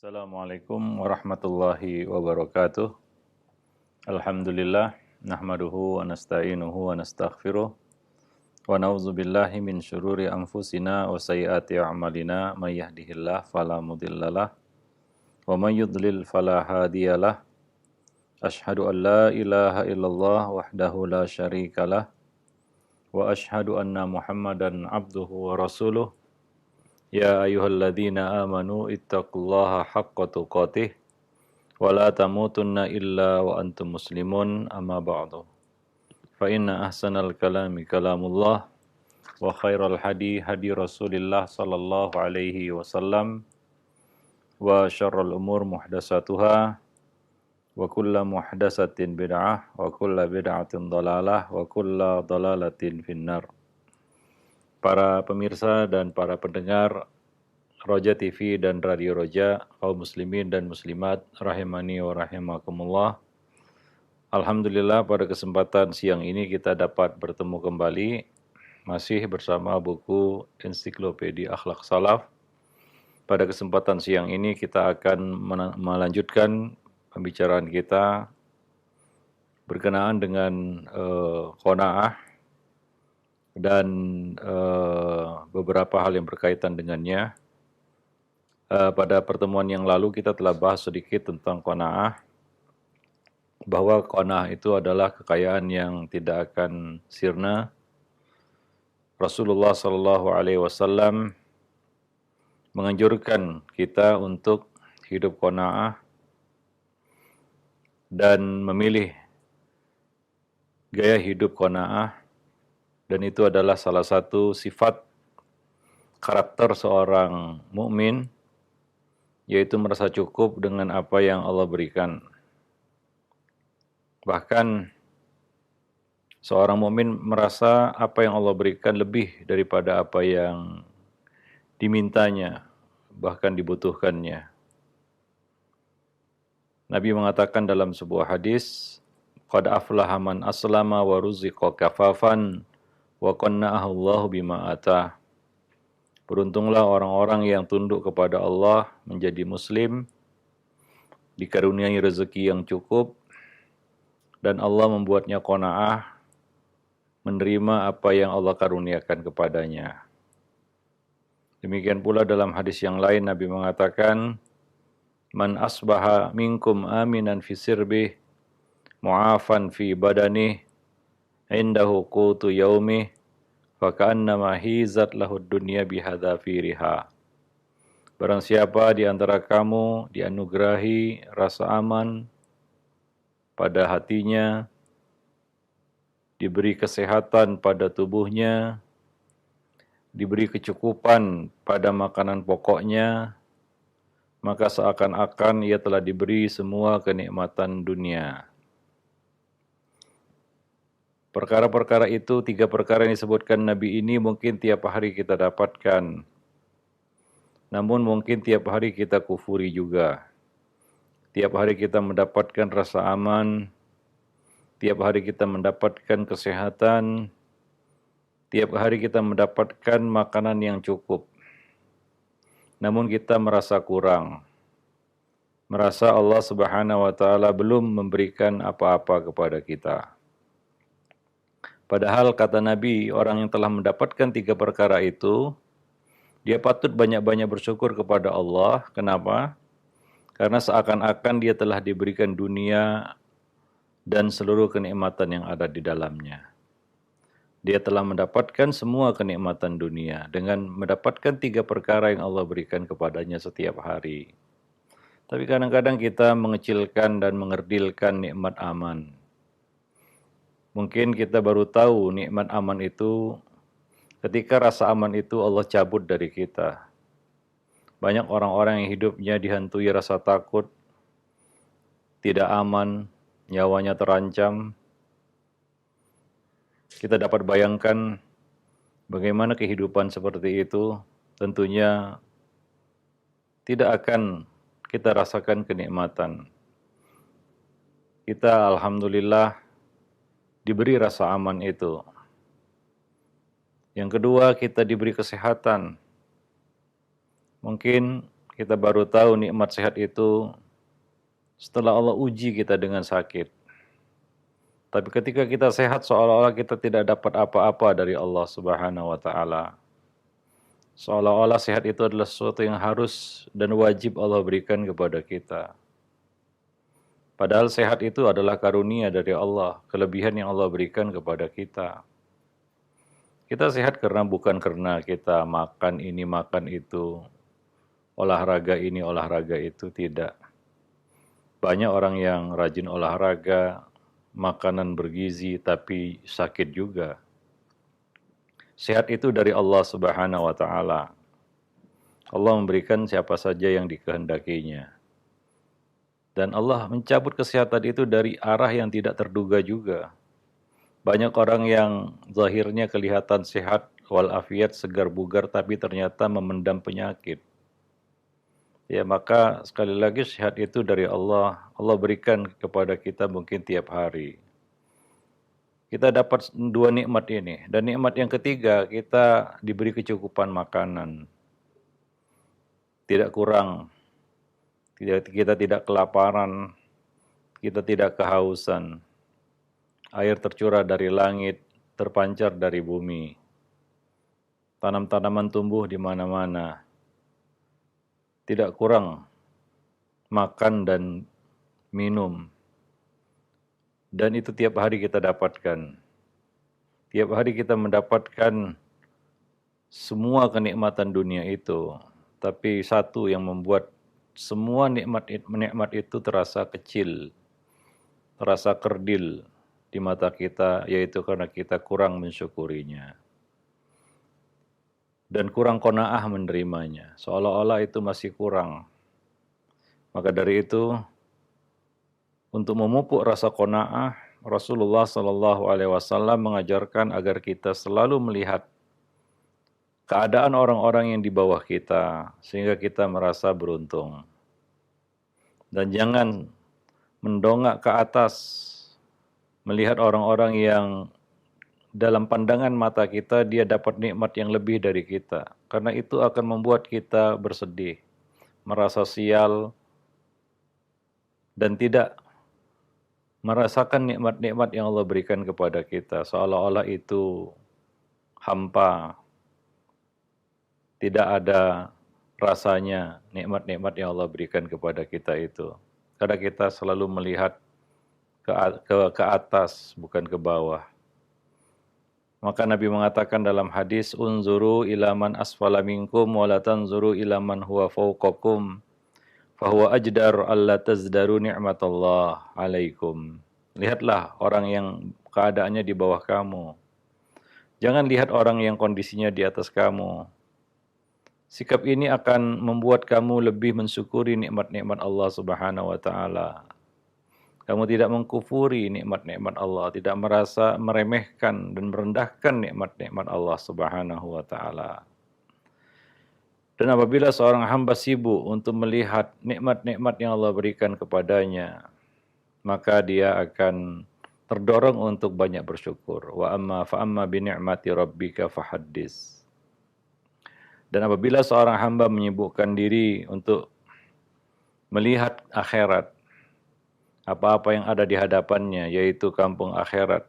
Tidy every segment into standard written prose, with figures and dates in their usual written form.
Assalamualaikum warahmatullahi wabarakatuh. Alhamdulillah, nahmaduhu wa nasta'inuhu wa nastaghfiruh. Wa na'udzu billahi min syururi anfusina wa sayyiati a'malina may yahdihillahu fala mudhillalah wa may yudlil fala hadiyalah. Asyhadu an la ilaha illallah wahdahu la syarikalah wa asyhadu anna Muhammadan abduhu wa rasuluh. Ya ayyuhalladzina amanu ittaqullaha haqqa tuqatih wa la tamutunna illa wa antum muslimun amma ba'du. Fa inna ahsanal kalami kalamullah wa khairal hadi hadi Rasulillah sallallahu alaihi wasallam wa syarrul umur muhdatsatuha wa kullu muhdatsatin bid'ah wa kullu bid'atin dhalalah wa kullu dhalalatin finnar. Para pemirsa dan para pendengar Roja TV dan Radio Roja, kaum muslimin dan muslimat, rahimani wa rahimakumullah. Alhamdulillah pada kesempatan siang ini kita dapat bertemu kembali, masih bersama buku Ensiklopedia Akhlak Salaf. Pada kesempatan siang ini kita akan melanjutkan pembicaraan kita berkenaan dengan qanaah dan beberapa hal yang berkaitan dengannya. Pada pertemuan yang lalu kita telah bahas sedikit tentang qanaah, bahwa qanaah itu adalah kekayaan yang tidak akan sirna. Rasulullah Shallallahu Alaihi Wasallam menganjurkan kita untuk hidup qanaah dan memilih gaya hidup qanaah, dan itu adalah salah satu sifat karakter seorang mukmin, yaitu merasa cukup dengan apa yang Allah berikan. Bahkan seorang mukmin merasa apa yang Allah berikan lebih daripada apa yang dimintanya, bahkan dibutuhkannya. Nabi mengatakan dalam sebuah hadis, qad aflaha man aslama wa ruziqa kafafan wa qanna'ahu Allahu bima atah. Beruntunglah orang-orang yang tunduk kepada Allah, menjadi muslim, dikaruniai rezeki yang cukup, dan Allah membuatnya qanaah, menerima apa yang Allah karuniakan kepadanya. Demikian pula dalam hadis yang lain Nabi mengatakan, man asbaha minkum aminan fi sirbih, mu'afan fi badanih, indahu qutu yaumih, faka'annama hizat lahud dunya bihadzafiriha. Barang siapa di antara kamu dianugerahi rasa aman pada hatinya, diberi kesehatan pada tubuhnya, diberi kecukupan pada makanan pokoknya, maka seakan-akan ia telah diberi semua kenikmatan dunia. Perkara-perkara itu, 3 perkara yang disebutkan Nabi ini mungkin tiap hari kita dapatkan. Namun mungkin tiap hari kita kufuri juga. Tiap hari kita mendapatkan rasa aman, tiap hari kita mendapatkan kesehatan, tiap hari kita mendapatkan makanan yang cukup. Namun kita merasa kurang. Merasa Allah Subhanahu wa taala belum memberikan apa-apa kepada kita. Padahal kata Nabi, orang yang telah mendapatkan 3 perkara itu, dia patut banyak-banyak bersyukur kepada Allah. Kenapa? Karena seakan-akan dia telah diberikan dunia dan seluruh kenikmatan yang ada di dalamnya. Dia telah mendapatkan semua kenikmatan dunia dengan mendapatkan 3 perkara yang Allah berikan kepadanya setiap hari. Tapi kadang-kadang kita mengecilkan dan mengerdilkan nikmat aman. Mungkin kita baru tahu nikmat aman itu ketika rasa aman itu Allah cabut dari kita. Banyak orang-orang yang hidupnya dihantui rasa takut, tidak aman, nyawanya terancam. Kita dapat bayangkan bagaimana kehidupan seperti itu, tentunya tidak akan kita rasakan kenikmatan. Kita alhamdulillah diberi rasa aman itu. Yang kedua, kita diberi kesehatan. Mungkin Kita baru tahu nikmat sehat itu setelah Allah uji kita dengan sakit. Tapi ketika kita sehat seolah-olah kita tidak dapat apa-apa dari Allah Subhanahu wa taala. Seolah-olah sehat itu adalah sesuatu yang harus dan wajib Allah berikan kepada kita. Padahal sehat itu adalah karunia dari Allah, kelebihan yang Allah berikan kepada kita. Kita sehat bukan karena kita makan ini, makan itu, olahraga ini, olahraga itu, tidak. Banyak orang yang rajin olahraga, makanan bergizi, tapi sakit juga. Sehat itu dari Allah Subhanahu wa taala. Allah memberikan siapa saja yang dikehendakinya. Dan Allah mencabut kesehatan itu dari arah yang tidak terduga juga. Banyak orang yang zahirnya kelihatan sehat, walafiat, segar bugar, tapi ternyata memendam penyakit. Ya, maka sekali lagi sehat itu dari Allah. Allah berikan kepada kita mungkin tiap hari. Kita dapat dua nikmat ini. Dan nikmat yang ketiga, kita diberi kecukupan makanan. Tidak kurang. Kita tidak kelaparan. Kita tidak kehausan. Air tercurah dari langit, terpancar dari bumi. Tanam-tanaman tumbuh di mana-mana. Tidak kurang makan dan minum. Dan itu tiap hari kita dapatkan. Tiap hari kita mendapatkan semua kenikmatan dunia itu. Tapi satu yang membuat semua nikmat itu terasa kecil, terasa kerdil di mata kita, yaitu karena kita kurang mensyukurinya. Dan kurang qanaah menerimanya, seolah-olah itu masih kurang. Maka dari itu, untuk memupuk rasa qanaah, Rasulullah SAW mengajarkan agar kita selalu melihat keadaan orang-orang yang di bawah kita, sehingga kita merasa beruntung. Dan jangan mendongak ke atas, melihat orang-orang yang dalam pandangan mata kita, dia dapat nikmat yang lebih dari kita. Karena itu akan membuat kita bersedih, merasa sial, dan tidak merasakan nikmat-nikmat yang Allah berikan kepada kita. Seolah-olah itu hampa, tidak ada rasanya nikmat-nikmat yang Allah berikan kepada kita itu. Karena kita selalu melihat ke atas, bukan ke bawah. Maka Nabi mengatakan dalam hadis, unzuru ila man asfala minkum wa la tanzuru ila man huwa fawqakum fahuwa ajdar alla tazdaru ni'matallah alaikum. Lihatlah orang yang keadaannya di bawah kamu. Jangan lihat orang yang kondisinya di atas kamu. Sikap ini akan membuat kamu lebih mensyukuri nikmat-nikmat Allah Subhanahu wa taala. Kamu tidak mengkufuri nikmat-nikmat Allah, tidak merasa meremehkan dan merendahkan nikmat-nikmat Allah Subhanahu wa taala. Dan apabila seorang hamba sibuk untuk melihat nikmat-nikmat yang Allah berikan kepadanya, maka dia akan terdorong untuk banyak bersyukur. Wa amma fa amma bi ni'mati rabbika fahaddits. Dan apabila seorang hamba menyibukkan diri untuk melihat akhirat, apa-apa yang ada di hadapannya, yaitu kampung akhirat,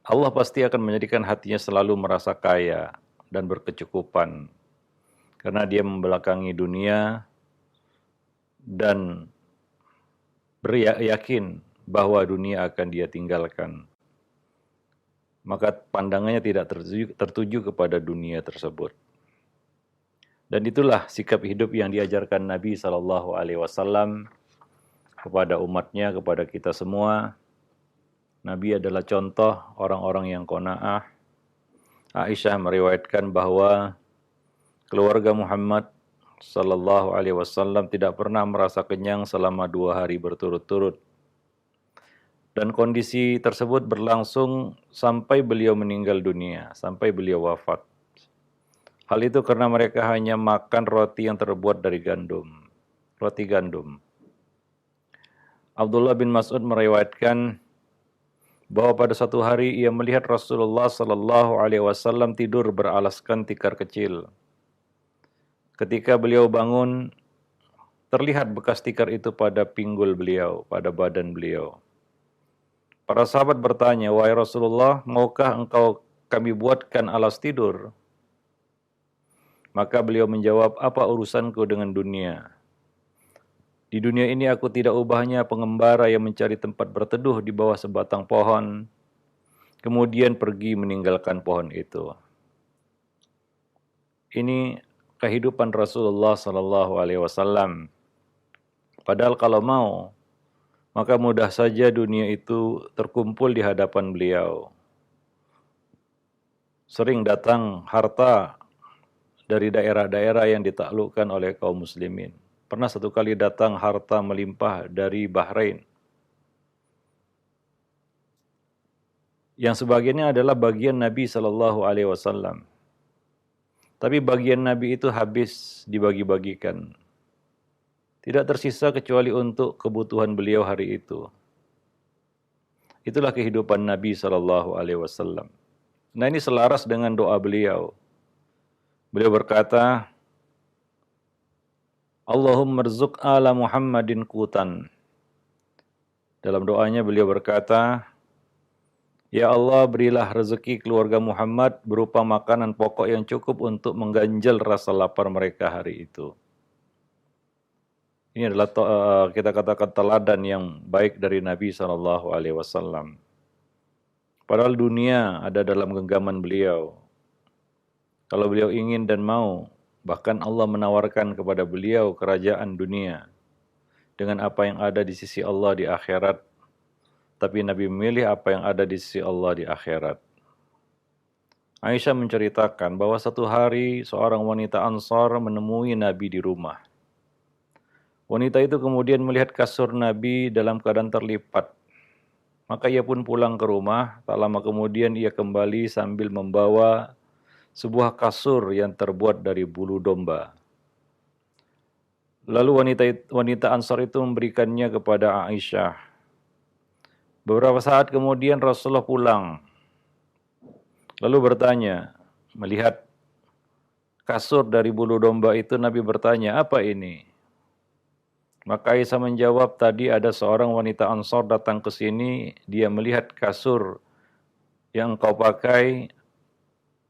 Allah pasti akan menjadikan hatinya selalu merasa kaya dan berkecukupan. Karena dia membelakangi dunia dan yakin bahwa dunia akan dia tinggalkan. Maka pandangannya tidak tertuju kepada dunia tersebut. Dan itulah sikap hidup yang diajarkan Nabi SAW kepada umatnya, kepada kita semua. Nabi adalah contoh orang-orang yang qanaah. Aisyah meriwayatkan bahwa keluarga Muhammad SAW tidak pernah merasa kenyang selama 2 hari berturut-turut. Dan kondisi tersebut berlangsung sampai beliau meninggal dunia, sampai beliau wafat. Hal itu karena mereka hanya makan roti yang terbuat dari gandum, roti gandum. Abdullah bin Mas'ud meriwayatkan bahwa pada suatu hari ia melihat Rasulullah SAW tidur beralaskan tikar kecil. Ketika beliau bangun, terlihat bekas tikar itu pada pinggul beliau, pada badan beliau. Para sahabat bertanya, "Wahai Rasulullah, maukah engkau kami buatkan alas tidur?" Maka beliau menjawab, "Apa urusanku dengan dunia? Di dunia ini aku tidak ubahnya pengembara yang mencari tempat berteduh di bawah sebatang pohon, kemudian pergi meninggalkan pohon itu." Ini kehidupan Rasulullah Sallallahu Alaihi Wasallam. Padahal kalau mau, maka mudah saja dunia itu terkumpul di hadapan beliau. Sering datang harta dari daerah-daerah yang ditaklukkan oleh kaum muslimin. Pernah satu kali datang harta melimpah dari Bahrain. Yang sebagiannya adalah bagian Nabi Sallallahu Alaihi Wasallam. Tapi bagian Nabi itu habis dibagi-bagikan. Tidak tersisa kecuali untuk kebutuhan beliau hari itu. Itulah kehidupan Nabi Sallallahu Alaihi Wasallam. Nah, ini selaras dengan doa beliau. Beliau berkata, Allahumma rzuq ala Muhammadin qutan. Dalam doanya beliau berkata, Ya Allah, berilah rezeki keluarga Muhammad berupa makanan pokok yang cukup untuk mengganjal rasa lapar mereka hari itu. Ini adalah kita katakan teladan yang baik dari Nabi SAW. Padahal dunia ada dalam genggaman beliau. Kalau beliau ingin dan mau, bahkan Allah menawarkan kepada beliau kerajaan dunia dengan apa yang ada di sisi Allah di akhirat. Tapi Nabi memilih apa yang ada di sisi Allah di akhirat. Aisyah menceritakan bahwa satu hari seorang wanita Ansar menemui Nabi di rumah. Wanita itu kemudian melihat kasur Nabi dalam keadaan terlipat. Maka ia pun pulang ke rumah. Tak lama kemudian ia kembali sambil membawa sebuah kasur yang terbuat dari bulu domba. Lalu wanita Ansar itu memberikannya kepada Aisyah. Beberapa saat kemudian Rasulullah pulang. Lalu bertanya, melihat kasur dari bulu domba itu, Nabi bertanya, apa ini? Maka Aisyah menjawab, tadi ada seorang wanita Ansar datang ke sini, dia melihat kasur yang engkau pakai,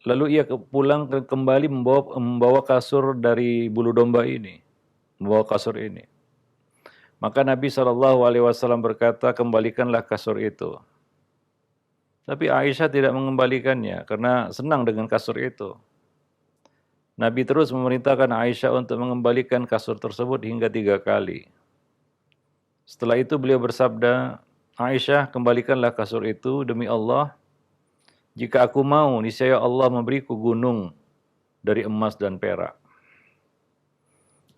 lalu ia pulang kembali membawa kasur dari bulu domba ini, membawa kasur ini. Maka Nabi SAW berkata, kembalikanlah kasur itu. Tapi Aisyah tidak mengembalikannya karena senang dengan kasur itu. Nabi terus memerintahkan Aisyah untuk mengembalikan kasur tersebut hingga 3 kali. Setelah itu beliau bersabda, Aisyah, kembalikanlah kasur itu demi Allah. Jika aku mau, niscaya Allah memberiku gunung dari emas dan perak.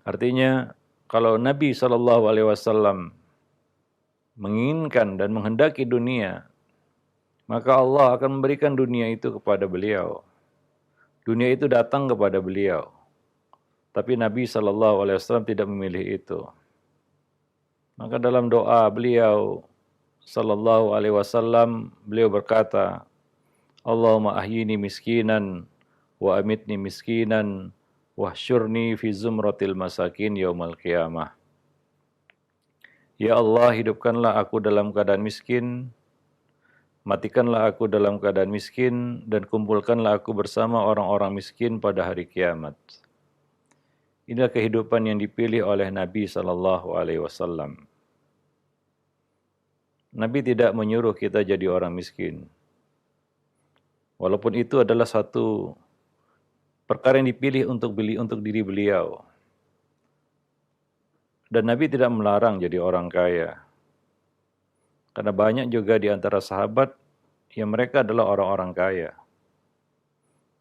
Artinya, kalau Nabi SAW menginginkan dan menghendaki dunia, maka Allah akan memberikan dunia itu kepada beliau. Dunia itu datang kepada beliau. Tapi Nabi SAW tidak memilih itu. Maka dalam doa beliau SAW, beliau berkata, Allahumma ahyini miskinan wa amitni miskinan wahsyurni fi zumratil masakin yaumal qiyamah. Ya Allah, hidupkanlah aku dalam keadaan miskin, matikanlah aku dalam keadaan miskin, dan kumpulkanlah aku bersama orang-orang miskin pada hari kiamat. Inilah kehidupan yang dipilih oleh Nabi SAW. Nabi tidak menyuruh kita jadi orang miskin. Walaupun itu adalah satu perkara yang dipilih untuk diri beliau. Dan Nabi tidak melarang jadi orang kaya. Karena banyak juga di antara sahabat yang mereka adalah orang-orang kaya.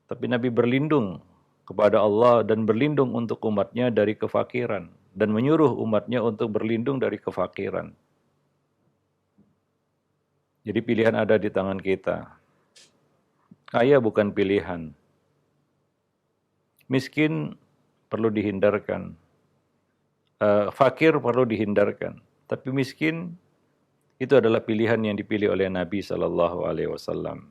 Tapi Nabi berlindung kepada Allah dan berlindung untuk umatnya dari kefakiran. Dan menyuruh umatnya untuk berlindung dari kefakiran. Jadi pilihan ada di tangan kita. Kaya bukan pilihan. Miskin perlu dihindarkan. Fakir perlu dihindarkan. Tapi miskin itu adalah pilihan yang dipilih oleh Nabi SAW.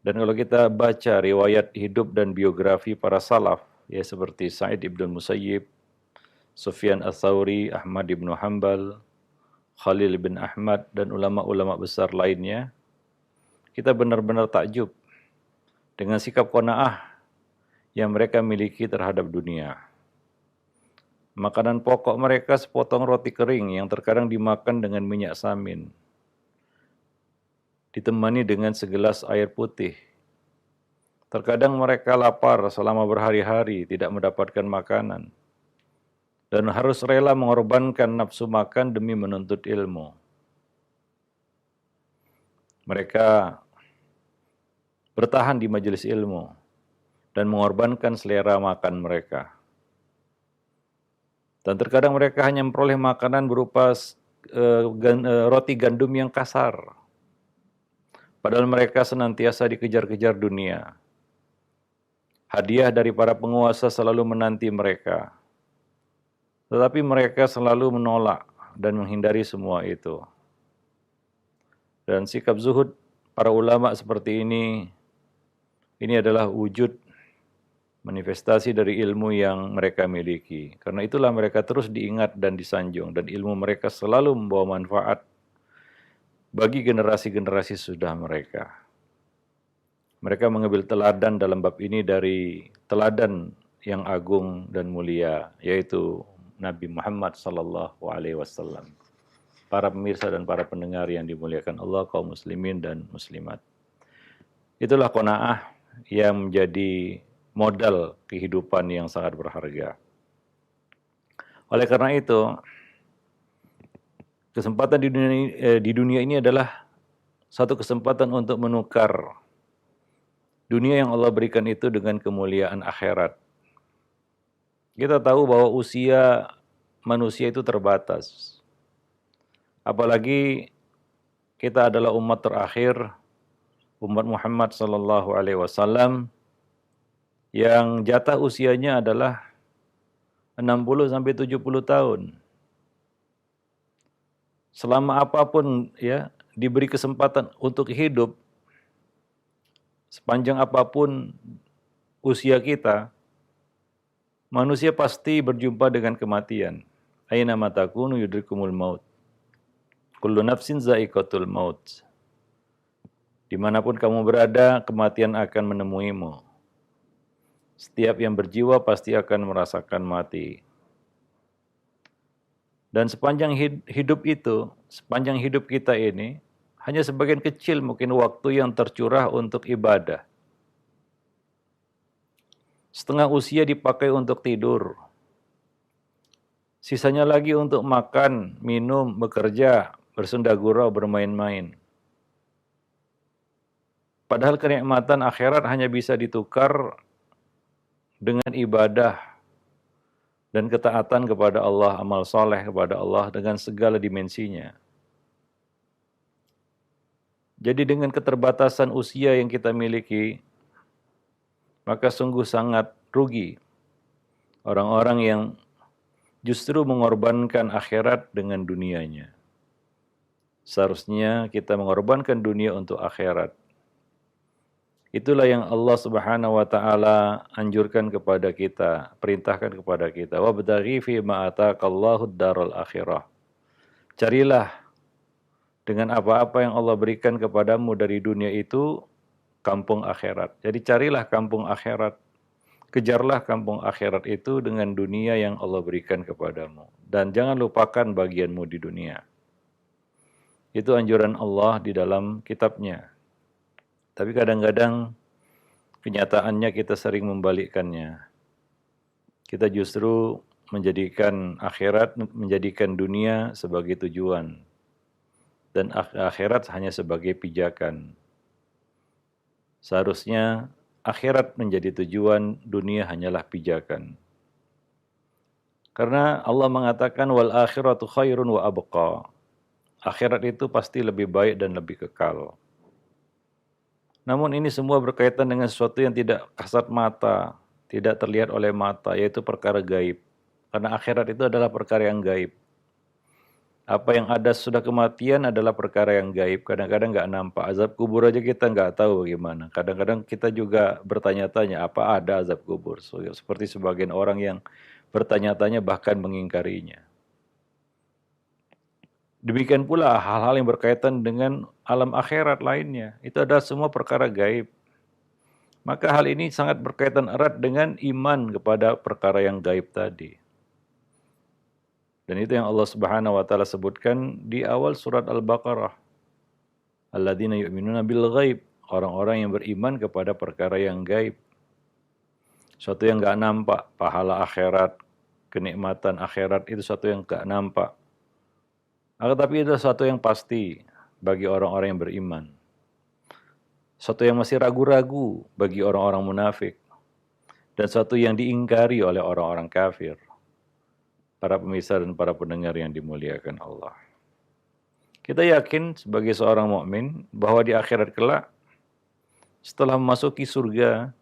Dan kalau kita baca riwayat hidup dan biografi para salaf, ya seperti Sa'id ibn Musayyib, Sufyan Ats-Tsauri, Ahmad ibn Hanbal, Khalil bin Ahmad, dan ulama-ulama besar lainnya, kita benar-benar takjub dengan sikap qanaah yang mereka miliki terhadap dunia. Makanan pokok mereka sepotong roti kering yang terkadang dimakan dengan minyak samin, ditemani dengan segelas air putih. Terkadang mereka lapar selama berhari-hari tidak mendapatkan makanan, dan harus rela mengorbankan nafsu makan demi menuntut ilmu. Mereka bertahan di majelis ilmu dan mengorbankan selera makan mereka. Dan terkadang mereka hanya memperoleh makanan berupa roti gandum yang kasar. Padahal mereka senantiasa dikejar-kejar dunia. Hadiah dari para penguasa selalu menanti mereka. Tetapi mereka selalu menolak dan menghindari semua itu. Dan sikap zuhud para ulama seperti ini adalah wujud manifestasi dari ilmu yang mereka miliki. Karena itulah mereka terus diingat dan disanjung, dan ilmu mereka selalu membawa manfaat bagi generasi-generasi sudah mereka. Mereka mengambil teladan dalam bab ini dari teladan yang agung dan mulia, yaitu Nabi Muhammad SAW. Para pemirsa dan para pendengar yang dimuliakan Allah, kaum muslimin dan muslimat. Itulah qanaah yang menjadi modal kehidupan yang sangat berharga. Oleh karena itu, kesempatan di dunia ini adalah satu kesempatan untuk menukar dunia yang Allah berikan itu dengan kemuliaan akhirat. Kita tahu bahwa usia manusia itu terbatas. Apalagi kita adalah umat terakhir, umat Muhammad SAW, yang jatah usianya adalah 60-70 tahun. Selama apapun ya diberi kesempatan untuk hidup, sepanjang apapun usia kita, manusia pasti berjumpa dengan kematian. Aina ma takunu yudrikumul maut. Kullu nafsin za'iqatul maut. Dimanapun kamu berada, kematian akan menemuimu. Setiap yang berjiwa pasti akan merasakan mati. Dan sepanjang hidup itu, sepanjang hidup kita ini, hanya sebagian kecil mungkin waktu yang tercurah untuk ibadah. Setengah usia dipakai untuk tidur. Sisanya lagi untuk makan, minum, bekerja, bersenda gurau, bermain-main. Padahal kenikmatan akhirat hanya bisa ditukar dengan ibadah dan ketaatan kepada Allah, amal soleh kepada Allah dengan segala dimensinya. Jadi dengan keterbatasan usia yang kita miliki, maka sungguh sangat rugi orang-orang yang justru mengorbankan akhirat dengan dunianya. Seharusnya kita mengorbankan dunia untuk akhirat. Itulah yang Allah Subhanahu wa taala anjurkan kepada kita, perintahkan kepada kita. Wabtaghi fi ma ataqallahu ad-daral akhirah. Carilah dengan apa-apa yang Allah berikan kepadamu dari dunia itu kampung akhirat. Jadi carilah kampung akhirat. Kejarlah kampung akhirat itu dengan dunia yang Allah berikan kepadamu. Dan jangan lupakan bagianmu di dunia. Itu anjuran Allah di dalam kitabnya. Tapi kadang-kadang kenyataannya kita sering membalikkannya. Kita justru menjadikan akhirat, menjadikan dunia sebagai tujuan. Dan akhirat hanya sebagai pijakan. Seharusnya akhirat menjadi tujuan, dunia hanyalah pijakan. Karena Allah mengatakan wal akhiratu khairun wa abqa. Akhirat itu pasti lebih baik dan lebih kekal. Namun ini semua berkaitan dengan sesuatu yang tidak kasat mata, tidak terlihat oleh mata, yaitu perkara gaib. Karena akhirat itu adalah perkara yang gaib. Apa yang ada sudah kematian adalah perkara yang gaib. Kadang-kadang nggak nampak. Azab kubur aja kita nggak tahu bagaimana. Kadang-kadang kita juga bertanya-tanya, apa ada azab kubur? So, seperti sebagian orang yang bertanya-tanya bahkan mengingkarinya. Demikian pula hal-hal yang berkaitan dengan alam akhirat lainnya. Itu adalah semua perkara gaib. Maka hal ini sangat berkaitan erat dengan iman kepada perkara yang gaib tadi. Dan itu yang Allah Subhanahu wa taala sebutkan di awal surat Al-Baqarah. Alladzina yu'minuna bil ghaib, orang-orang yang beriman kepada perkara yang gaib. Suatu yang enggak nampak, pahala akhirat, kenikmatan akhirat itu suatu yang enggak nampak. Akan tapi itu suatu yang pasti bagi orang-orang yang beriman. Suatu yang masih ragu-ragu bagi orang-orang munafik. Dan suatu yang diingkari oleh orang-orang kafir. Para pemirsa dan para pendengar yang dimuliakan Allah. Kita yakin sebagai seorang mukmin bahwa di akhirat kelak setelah memasuki surga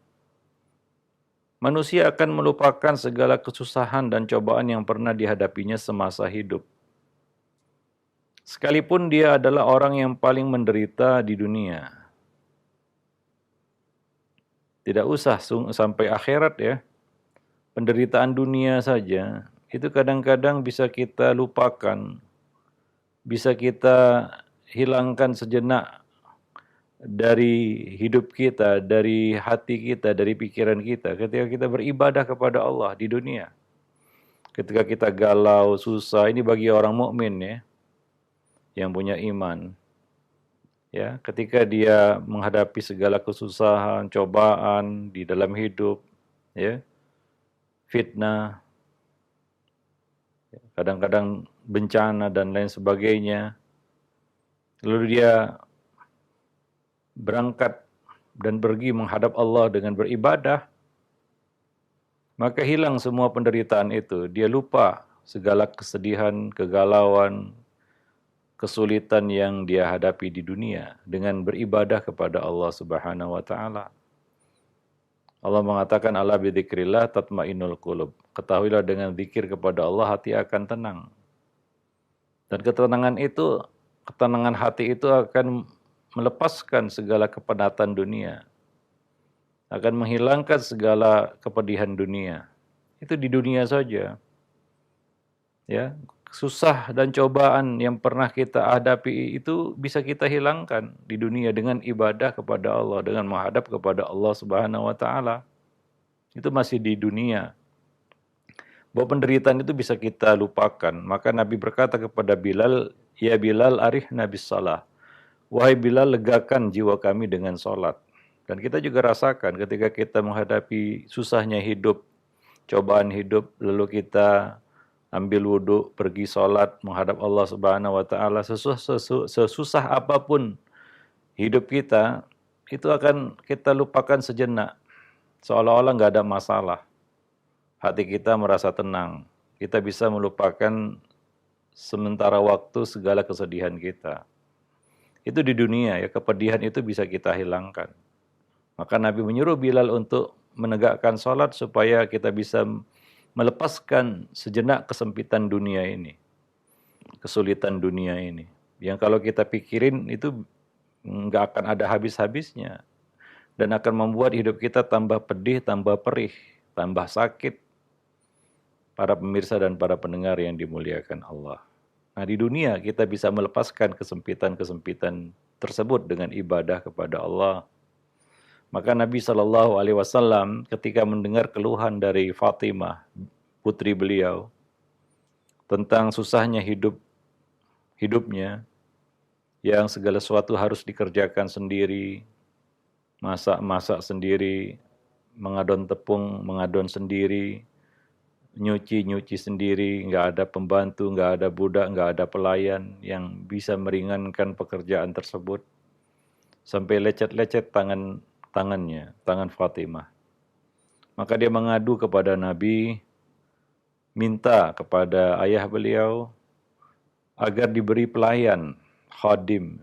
manusia akan melupakan segala kesusahan dan cobaan yang pernah dihadapinya semasa hidup. Sekalipun dia adalah orang yang paling menderita di dunia. Tidak usah sampai akhirat ya. Penderitaan dunia saja itu kadang-kadang bisa kita lupakan, bisa kita hilangkan sejenak dari hidup kita, dari hati kita, dari pikiran kita ketika kita beribadah kepada Allah di dunia. Ketika kita galau, susah, ini bagi orang mukmin ya, yang punya iman. Ya, ketika dia menghadapi segala kesusahan, cobaan di dalam hidup, ya, fitnah, kadang-kadang bencana dan lain sebagainya. Lalu dia berangkat dan pergi menghadap Allah dengan beribadah, maka hilang semua penderitaan itu. Dia lupa segala kesedihan, kegalauan, kesulitan yang dia hadapi di dunia dengan beribadah kepada Allah Subhanahu wa taala. Allah mengatakan ala bidzikrillah tatmainnul qulub. Ketahuilah dengan zikir kepada Allah hati akan tenang. Dan ketenangan hati itu akan melepaskan segala kepenatan dunia. Akan menghilangkan segala kepedihan dunia. Itu di dunia saja. Ya, susah dan cobaan yang pernah kita hadapi itu bisa kita hilangkan di dunia dengan ibadah kepada Allah, dengan menghadap kepada Allah Subhanahu wa taala. Itu masih di dunia. Bahwa penderitaan itu bisa kita lupakan. Maka Nabi berkata kepada Bilal, "Ya Bilal, arihna bis salah." Wahai Bilal, legakan jiwa kami dengan salat. Dan kita juga rasakan ketika kita menghadapi susahnya hidup, cobaan hidup, lalu kita ambil wudhu, pergi sholat, menghadap Allah Subhanahu wa taala, sesusah apapun hidup kita, itu akan kita lupakan sejenak. Seolah-olah nggak ada masalah. Hati kita merasa tenang. Kita bisa melupakan sementara waktu segala kesedihan kita. Itu di dunia ya, kepedihan itu bisa kita hilangkan. Maka Nabi menyuruh Bilal untuk menegakkan sholat supaya kita bisa melepaskan sejenak kesempitan dunia ini, kesulitan dunia ini. Yang kalau kita pikirin itu nggak akan ada habis-habisnya. Dan akan membuat hidup kita tambah pedih, tambah perih, tambah sakit. Para pemirsa dan para pendengar yang dimuliakan Allah. Nah di dunia kita bisa melepaskan kesempitan-kesempitan tersebut dengan ibadah kepada Allah. Maka Nabi SAW ketika mendengar keluhan dari Fatimah, putri beliau, tentang susahnya hidupnya, yang segala sesuatu harus dikerjakan sendiri, masak-masak sendiri, mengadon tepung, mengadon sendiri, nyuci sendiri, nggak ada pembantu, nggak ada budak, nggak ada pelayan yang bisa meringankan pekerjaan tersebut. Sampai lecet-lecet tangannya, tangan Fatimah. Maka dia mengadu kepada Nabi, minta kepada ayah beliau agar diberi pelayan, khadim,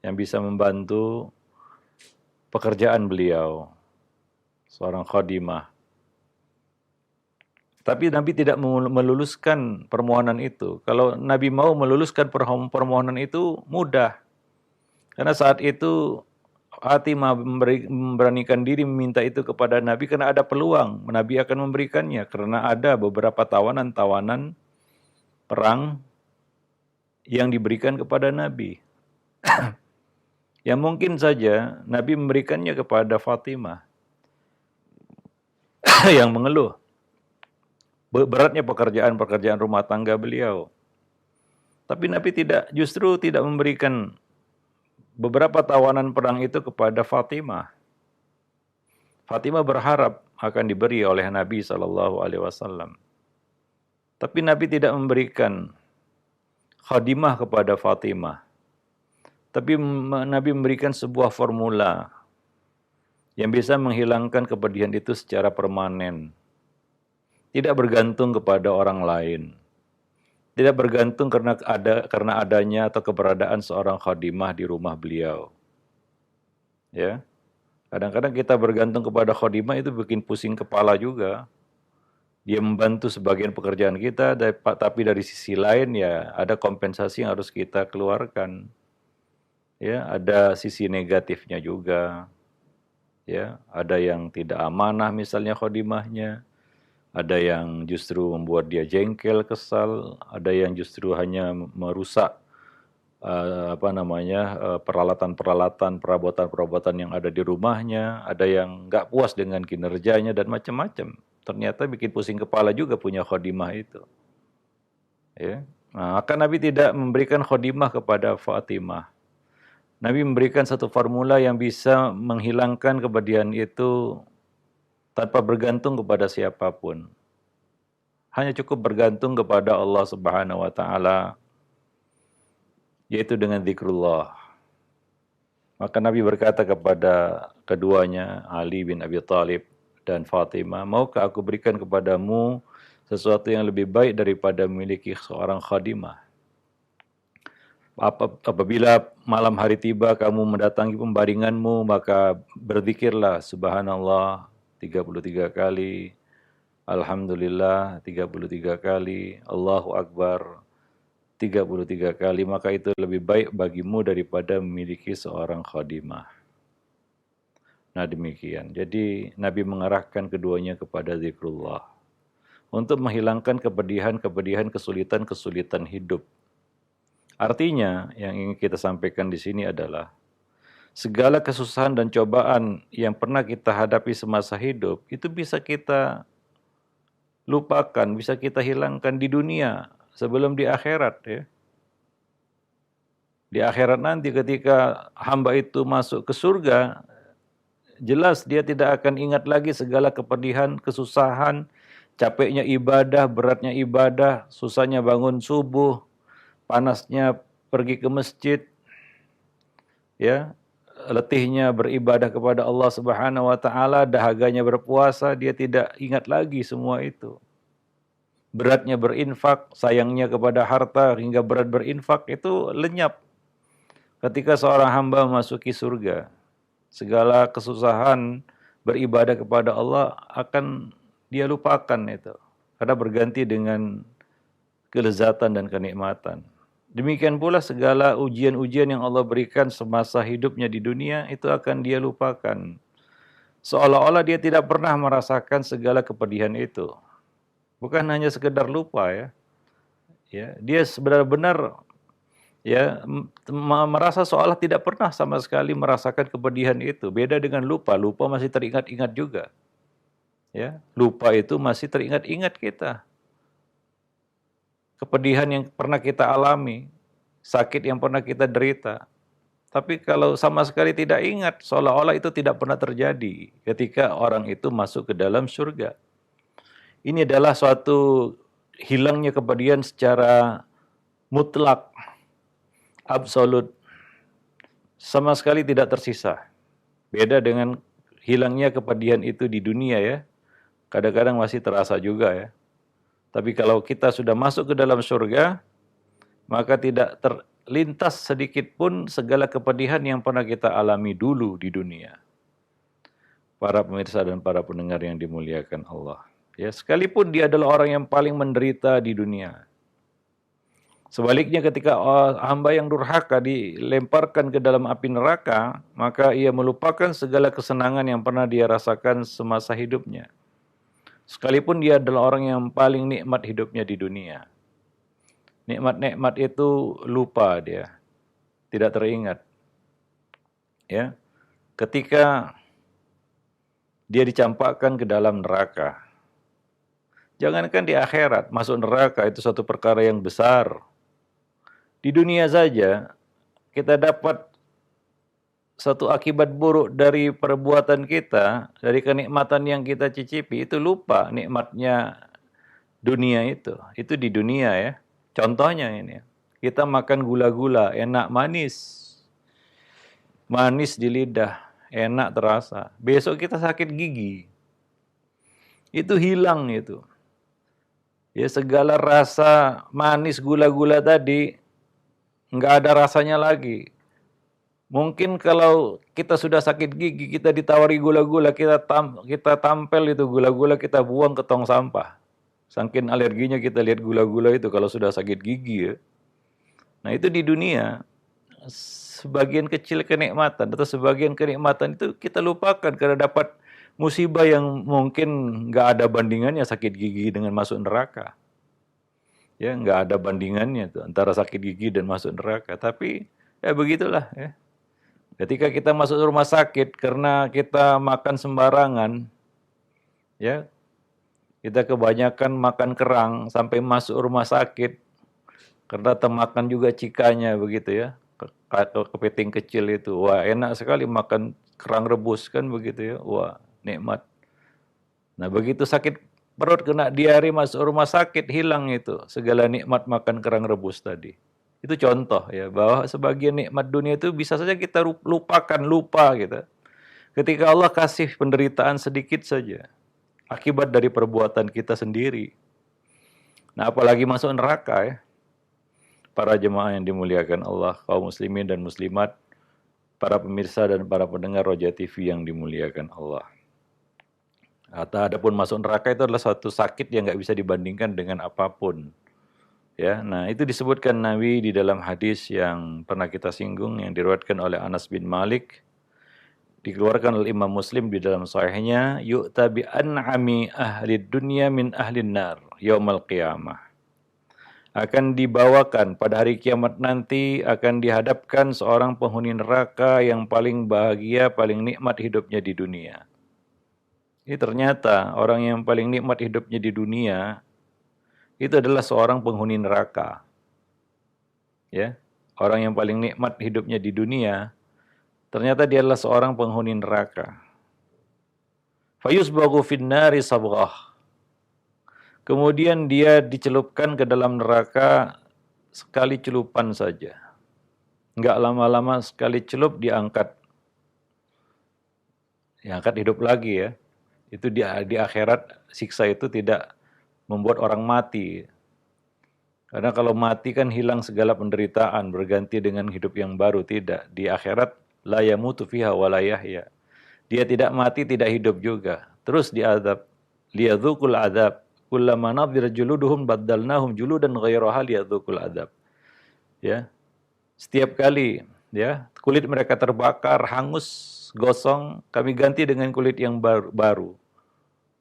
yang bisa membantu pekerjaan beliau, seorang khadimah. Tapi Nabi tidak meluluskan permohonan itu. Kalau Nabi mau meluluskan permohonan itu mudah. Karena saat itu Fatimah memberanikan diri meminta itu kepada Nabi karena ada peluang. Nabi akan memberikannya. Karena ada beberapa tawanan-tawanan perang yang diberikan kepada Nabi. Yang mungkin saja Nabi memberikannya kepada Fatimah yang mengeluh beratnya pekerjaan rumah tangga beliau. Tapi Nabi justru tidak memberikan beberapa tawanan perang itu kepada Fatimah. Fatimah berharap akan diberi oleh Nabi SAW. Tapi Nabi tidak memberikan khadimah kepada Fatimah. Tapi Nabi memberikan sebuah formula yang bisa menghilangkan kepedihan itu secara permanen. Tidak bergantung kepada orang lain. Tidak bergantung karena adanya atau keberadaan seorang khadimah di rumah beliau. Ya. Kadang-kadang kita bergantung kepada khadimah itu bikin pusing kepala juga. Dia membantu sebagian pekerjaan kita, tapi dari sisi lain ya ada kompensasi yang harus kita keluarkan. Ya, ada sisi negatifnya juga. Ya, ada yang tidak amanah misalnya khadimahnya. Ada yang justru membuat dia jengkel, kesal, ada yang justru hanya merusak peralatan-peralatan, perabotan-perabotan yang ada di rumahnya, ada yang nggak puas dengan kinerjanya dan macam-macam. Ternyata bikin pusing kepala juga punya khadimah itu. Ya. Nah, maka Nabi tidak memberikan khadimah kepada Fatimah. Nabi memberikan satu formula yang bisa menghilangkan kepedihan itu tanpa bergantung kepada siapapun. Hanya cukup bergantung kepada Allah Subhanahu wa taala, yaitu dengan zikrullah. Maka Nabi berkata kepada keduanya, Ali bin Abi Thalib dan Fatimah, "Maukah aku berikan kepadamu sesuatu yang lebih baik daripada memiliki seorang khadimah? Apabila malam hari tiba kamu mendatangi pembaringanmu, maka berzikirlah subhanallah 33 kali, alhamdulillah 33 kali, Allahu Akbar 33 kali, maka itu lebih baik bagimu daripada memiliki seorang khadimah." Nah demikian. Jadi Nabi mengarahkan keduanya kepada zikrullah untuk menghilangkan kepedihan-kepedihan, kesulitan-kesulitan hidup. Artinya yang ingin kita sampaikan di sini adalah segala kesusahan dan cobaan yang pernah kita hadapi semasa hidup itu bisa kita lupakan, bisa kita hilangkan di dunia sebelum di akhirat ya. Di akhirat nanti ketika hamba itu masuk ke surga, jelas dia tidak akan ingat lagi segala kepedihan, kesusahan, capeknya ibadah, beratnya ibadah, susahnya bangun subuh, panasnya pergi ke masjid, ya, letihnya beribadah kepada Allah Subhanahu wa taala, dahaganya berpuasa, dia tidak ingat lagi semua itu. Beratnya berinfak, sayangnya kepada harta hingga berat berinfak itu lenyap. Ketika seorang hamba memasuki surga, segala kesusahan beribadah kepada Allah akan dia lupakan itu. Karena berganti dengan kelezatan dan kenikmatan. Demikian pula segala ujian-ujian yang Allah berikan semasa hidupnya di dunia itu akan dia lupakan. Seolah-olah dia tidak pernah merasakan segala kepedihan itu. Bukan hanya sekedar lupa ya. Ya, dia benar-benar ya merasa seolah tidak pernah sama sekali merasakan kepedihan itu. Beda dengan lupa, lupa masih teringat-ingat juga. Ya, lupa itu masih teringat-ingat kita. Kepedihan yang pernah kita alami, sakit yang pernah kita derita. Tapi kalau sama sekali tidak ingat, seolah-olah itu tidak pernah terjadi ketika orang itu masuk ke dalam surga. Ini adalah suatu hilangnya kepedihan secara mutlak, absolut, sama sekali tidak tersisa. Beda dengan hilangnya kepedihan itu di dunia ya, kadang-kadang masih terasa juga ya. Tapi kalau kita sudah masuk ke dalam surga, maka tidak terlintas sedikit pun segala kepedihan yang pernah kita alami dulu di dunia. Para pemirsa dan para pendengar yang dimuliakan Allah. Ya, sekalipun dia adalah orang yang paling menderita di dunia. Sebaliknya ketika hamba yang durhaka dilemparkan ke dalam api neraka, maka ia melupakan segala kesenangan yang pernah dia rasakan semasa hidupnya. Sekalipun dia adalah orang yang paling nikmat hidupnya di dunia. Nikmat-nikmat itu lupa dia, tidak teringat. Ya, ketika dia dicampakkan ke dalam neraka. Jangankan di akhirat, masuk neraka itu satu perkara yang besar. Di dunia saja, kita dapat satu akibat buruk dari perbuatan kita, dari kenikmatan yang kita cicipi, itu lupa nikmatnya dunia itu. Itu di dunia ya. Contohnya ini, kita makan gula-gula, enak manis. Manis di lidah, enak terasa. Besok kita sakit gigi. Itu hilang itu. Ya, segala rasa manis gula-gula tadi nggak ada rasanya lagi. Mungkin kalau kita sudah sakit gigi, kita ditawari gula-gula, kita tampel itu gula-gula, kita buang ke tong sampah. Saking alerginya kita lihat gula-gula itu kalau sudah sakit gigi ya. Nah itu di dunia, sebagian kecil kenikmatan atau sebagian kenikmatan itu kita lupakan karena dapat musibah yang mungkin nggak ada bandingannya sakit gigi dengan masuk neraka. Ya, nggak ada bandingannya tuh antara sakit gigi dan masuk neraka. Tapi ya begitulah ya. Ketika kita masuk rumah sakit karena kita makan sembarangan, ya, kita kebanyakan makan kerang sampai masuk rumah sakit karena termakan juga cikanya begitu ya, kepiting kecil itu. Wah enak sekali makan kerang rebus kan begitu ya, wah nikmat. Nah begitu sakit perut kena diare masuk rumah sakit hilang itu segala nikmat makan kerang rebus tadi. Itu contoh ya bahwa sebagian nikmat dunia itu bisa saja kita lupa gitu. Ketika Allah kasih penderitaan sedikit saja akibat dari perbuatan kita sendiri. Nah apalagi masuk neraka ya. Para jemaah yang dimuliakan Allah, kaum muslimin dan muslimat, para pemirsa dan para pendengar Roja TV yang dimuliakan Allah. Adapun masuk neraka itu adalah suatu sakit yang nggak bisa dibandingkan dengan apapun. Ya, nah itu disebutkan Nabi di dalam hadis yang pernah kita singgung yang diriwayatkan oleh Anas bin Malik, dikeluarkan oleh Imam Muslim di dalam sahihnya, yu'ta bi an'ami ahli dunya min ahli nar yaumal qiyamah. Akan dibawakan pada hari kiamat nanti akan dihadapkan seorang penghuni neraka yang paling bahagia, paling nikmat hidupnya di dunia. Ini ternyata orang yang paling nikmat hidupnya di dunia itu adalah seorang penghuni neraka. Ya, orang yang paling nikmat hidupnya di dunia ternyata dia adalah seorang penghuni neraka. Fayusbaghu finnari sabghah. Kemudian dia dicelupkan ke dalam neraka sekali celupan saja. Enggak lama-lama sekali celup diangkat. Diangkat hidup lagi ya. Itu di akhirat siksa itu tidak membuat orang mati. Karena kalau mati kan hilang segala penderitaan, berganti dengan hidup yang baru. Tidak. Di akhirat la yamutu fiha wa la yahya. Dia tidak mati, tidak hidup juga. Terus diazab. Liyadzuqul azab. Kullama nadhira juluduhum baddalnahum juludan ghairaha liyadzuqul azab. Ya. Setiap kali ya, kulit mereka terbakar, hangus, gosong, kami ganti dengan kulit yang baru.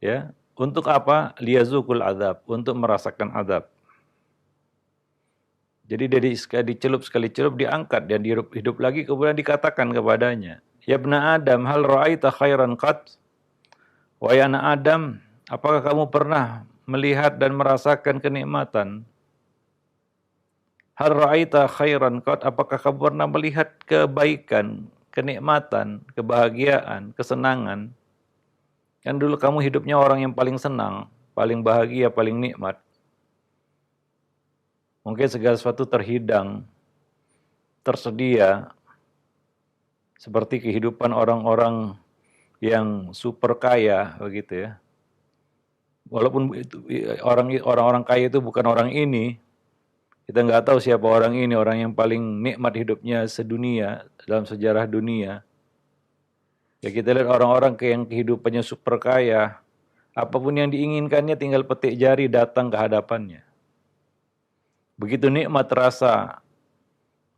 Ya, untuk apa? Liyazukul azab, untuk merasakan azab. Jadi dari dicelup sekali celup diangkat dan hidup lagi kemudian dikatakan kepadanya, "Ya ibna Adam, hal ra'aita khairan qat?" Wahai anak Adam, apakah kamu pernah melihat dan merasakan kenikmatan? Hal ra'aita khairan qat? Apakah kamu pernah melihat kebaikan, kenikmatan, kebahagiaan, kesenangan? Kan dulu kamu hidupnya orang yang paling senang, paling bahagia, paling nikmat. Mungkin segala sesuatu terhidang, tersedia, seperti kehidupan orang-orang yang super kaya, begitu ya. Walaupun orang-orang kaya itu bukan orang ini, kita nggak tahu siapa orang ini, orang yang paling nikmat hidupnya sedunia, dalam sejarah dunia. Ya kita lihat orang-orang yang kehidupannya super kaya, Apapun yang diinginkannya tinggal petik jari datang ke hadapannya. Begitu nikmat terasa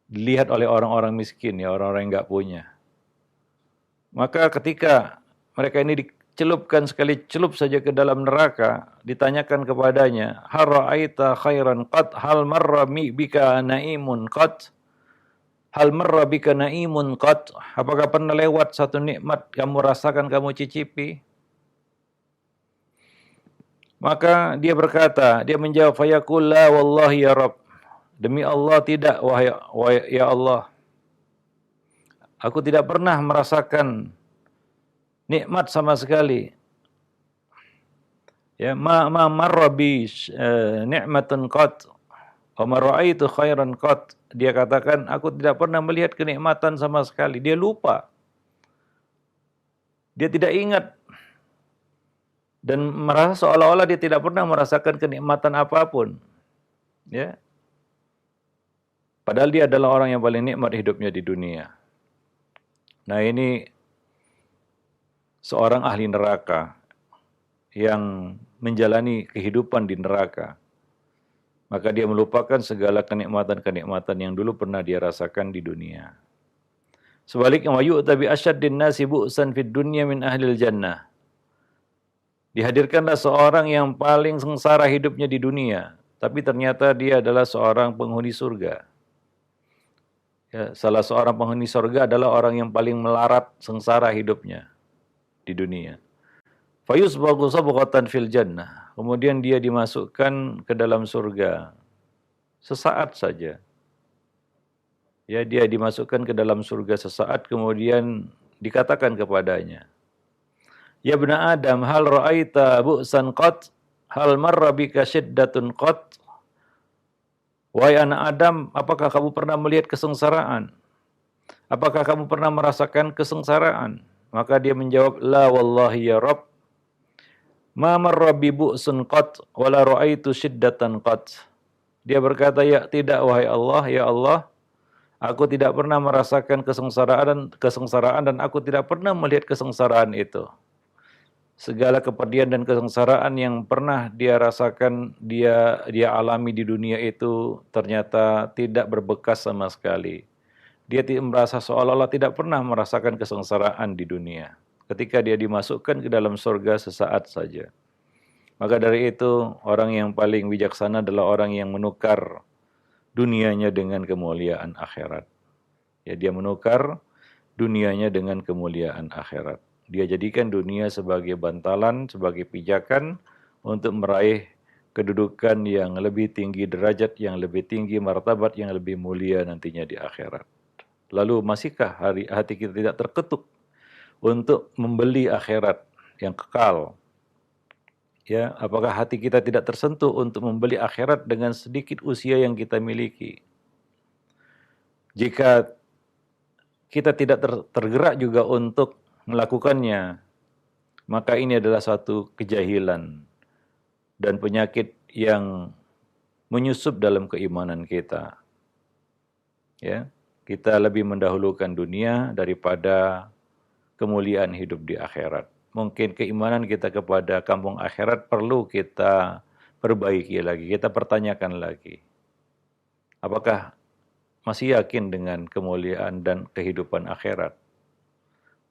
dilihat oleh orang-orang miskin, ya orang-orang yang nggak punya. Maka ketika mereka ini dicelupkan sekali celup saja ke dalam neraka, ditanyakan kepadanya, hal ra'aita khairan qad, hal marra bika naimun qad, hal marra bika naimun qad, apakah pernah lewat satu nikmat kamu rasakan, kamu cicipi? Maka dia berkata, dia menjawab, fayaqul la wallahi ya Rabb, demi Allah tidak, wahai ya Allah, aku tidak pernah merasakan nikmat sama sekali. Ya, ma marra bi ni'matun qat wa ma ra'aitu khairan qat. Dia katakan, aku tidak pernah melihat kenikmatan sama sekali. Dia lupa. Dia tidak ingat dan merasa seolah-olah dia tidak pernah merasakan kenikmatan apapun. Ya. Padahal dia adalah orang yang paling nikmat hidupnya di dunia. Nah, ini seorang ahli neraka yang menjalani kehidupan di neraka, maka dia melupakan segala kenikmatan-kenikmatan yang dulu pernah dia rasakan di dunia. Sebaliknya, wa yu'ta bi asyaddin nasi bu'san fid dunya min ahlil jannah. Dihadirkanlah seorang yang paling sengsara hidupnya di dunia, tapi ternyata dia adalah seorang penghuni surga. Ya, salah seorang penghuni surga adalah orang yang paling melarat sengsara hidupnya di dunia. Fayusbaghu sabghatan fil jannah. Kemudian dia dimasukkan ke dalam surga sesaat saja. Ya, dia dimasukkan ke dalam surga sesaat, kemudian dikatakan kepadanya, ya bna Adam, hal ra'aita bu'san qat? Hal marra bika syiddatun qat? Wahai anak Adam, apakah kamu pernah melihat kesengsaraan? Apakah kamu pernah merasakan kesengsaraan? Maka dia menjawab, la wallahi ya Rabb, ma marra bi bu'sun qat wala ra'aitu syiddatan qat. Dia berkata, ya tidak wahai Allah, ya Allah, aku tidak pernah merasakan kesengsaraan dan aku tidak pernah melihat kesengsaraan itu. Segala kepedihan dan kesengsaraan yang pernah dia rasakan, dia alami di dunia itu ternyata tidak berbekas sama sekali. Dia merasa seolah-olah tidak pernah merasakan kesengsaraan di dunia. Ketika dia dimasukkan ke dalam surga sesaat saja. Maka dari itu, orang yang paling bijaksana adalah orang yang menukar dunianya dengan kemuliaan akhirat. Ya, dia menukar dunianya dengan kemuliaan akhirat. Dia jadikan dunia sebagai bantalan, sebagai pijakan untuk meraih kedudukan yang lebih tinggi, derajat yang lebih tinggi, martabat yang lebih mulia nantinya di akhirat. Lalu masihkah hati kita tidak terketuk untuk membeli akhirat yang kekal? Ya, apakah hati kita tidak tersentuh untuk membeli akhirat dengan sedikit usia yang kita miliki? Jika kita tidak tergerak juga untuk melakukannya, maka ini adalah satu kejahilan dan penyakit yang menyusup dalam keimanan kita. Ya, kita lebih mendahulukan dunia daripada kemuliaan hidup di akhirat. Mungkin keimanan kita kepada kampung akhirat perlu kita perbaiki lagi, kita pertanyakan lagi. Apakah masih yakin dengan kemuliaan dan kehidupan akhirat?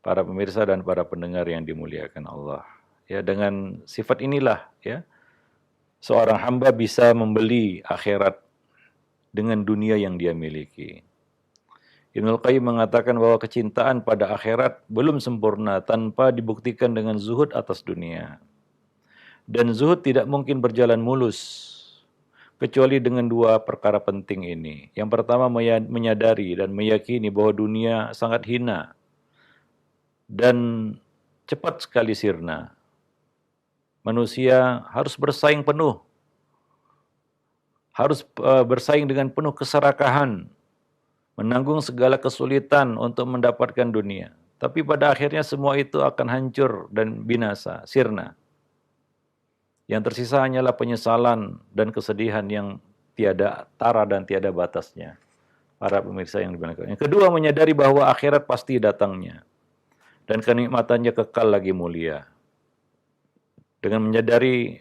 Para pemirsa dan para pendengar yang dimuliakan Allah. Ya, dengan sifat inilah ya seorang hamba bisa membeli akhirat dengan dunia yang dia miliki. Ibnul Qayyim mengatakan bahwa kecintaan pada akhirat belum sempurna tanpa dibuktikan dengan zuhud atas dunia. Dan zuhud tidak mungkin berjalan mulus kecuali dengan dua perkara penting ini. Yang pertama, menyadari dan meyakini bahwa dunia sangat hina dan cepat sekali sirna. Manusia harus bersaing penuh, harus bersaing dengan penuh keserakahan, menanggung segala kesulitan untuk mendapatkan dunia. Tapi pada akhirnya semua itu akan hancur dan binasa, sirna. Yang tersisa hanyalah penyesalan dan kesedihan yang tiada tara dan tiada batasnya. Para pemirsa yang dimuliakan. Yang kedua, menyadari bahwa akhirat pasti datangnya dan kenikmatannya kekal lagi mulia. Dengan menyadari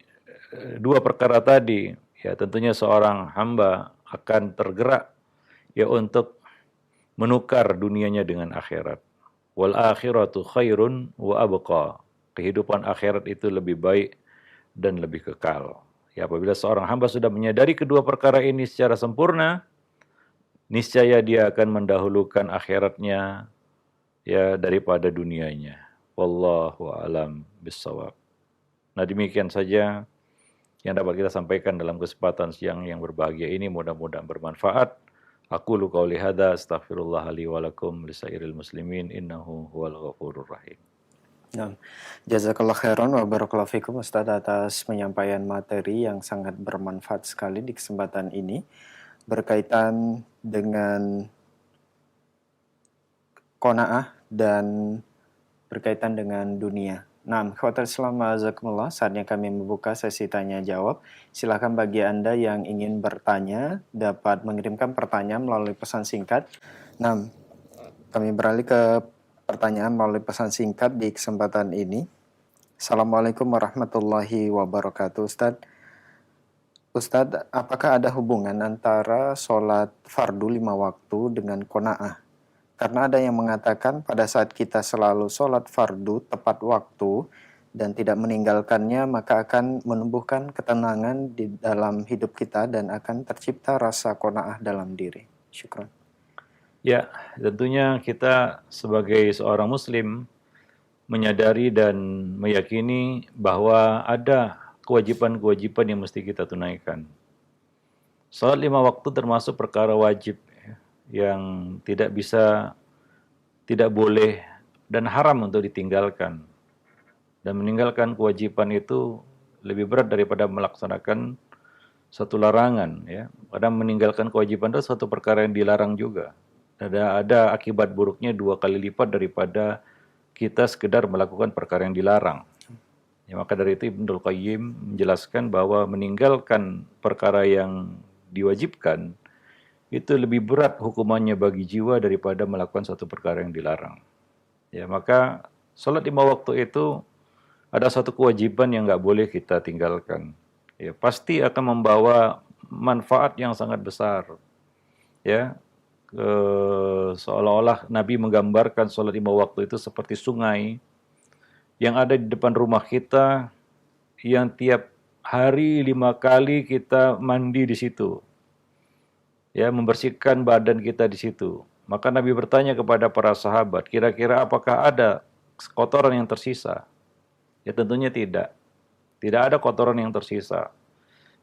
dua perkara tadi, ya tentunya seorang hamba akan tergerak ya untuk menukar dunianya dengan akhirat. Wal akhiratu khairun wa abqa. Kehidupan akhirat itu lebih baik dan lebih kekal. Ya, apabila seorang hamba sudah menyadari kedua perkara ini secara sempurna, niscaya dia akan mendahulukan akhiratnya ya daripada dunianya. Wallahu alam bissawab. Nah, demikian saja yang dapat kita sampaikan dalam kesempatan siang yang berbahagia ini, mudah-mudahan bermanfaat. Aqulu qauli hadza astaghfirullah li wa lakum lisairil muslimin innahu huwal ghafurur rahim. Nah, jazakallah khairan wa barakallahu fikum Ustaz atas penyampaian materi yang sangat bermanfaat sekali di kesempatan ini berkaitan dengan qanaah dan berkaitan dengan dunia. Nah, khawat Islam azakumullah, saatnya kami membuka sesi tanya jawab. Silakan bagi Anda yang ingin bertanya dapat mengirimkan pertanyaan melalui pesan singkat. Nah, kami beralih ke pertanyaan melalui pesan singkat di kesempatan ini. Assalamualaikum warahmatullahi wabarakatuh, Ustadz. Ustadz, apakah ada hubungan antara sholat fardu 5 waktu dengan qanaah? Karena ada yang mengatakan pada saat kita selalu sholat fardu tepat waktu dan tidak meninggalkannya, maka akan menumbuhkan ketenangan di dalam hidup kita dan akan tercipta rasa qanaah dalam diri. Syukran. Ya, tentunya kita sebagai seorang muslim menyadari dan meyakini bahwa ada kewajiban-kewajiban yang mesti kita tunaikan. Salat 5 waktu termasuk perkara wajib yang tidak boleh dan haram untuk ditinggalkan. Dan meninggalkan kewajiban itu lebih berat daripada melaksanakan satu larangan. Ya. Kadang meninggalkan kewajiban itu satu perkara yang dilarang juga. Ada akibat buruknya 2 kali lipat daripada kita sekedar melakukan perkara yang dilarang. Ya, maka dari itu Ibnul Qayyim menjelaskan bahwa meninggalkan perkara yang diwajibkan itu lebih berat hukumannya bagi jiwa daripada melakukan satu perkara yang dilarang. Ya, maka sholat 5 waktu itu ada satu kewajiban yang nggak boleh kita tinggalkan. Ya, pasti akan membawa manfaat yang sangat besar. Ya, seolah-olah Nabi menggambarkan sholat 5 waktu itu seperti sungai yang ada di depan rumah kita, yang tiap hari 5 kali kita mandi di situ. Ya, membersihkan badan kita di situ. Maka Nabi bertanya kepada para sahabat, kira-kira apakah ada kotoran yang tersisa? Ya tentunya tidak. Tidak ada kotoran yang tersisa.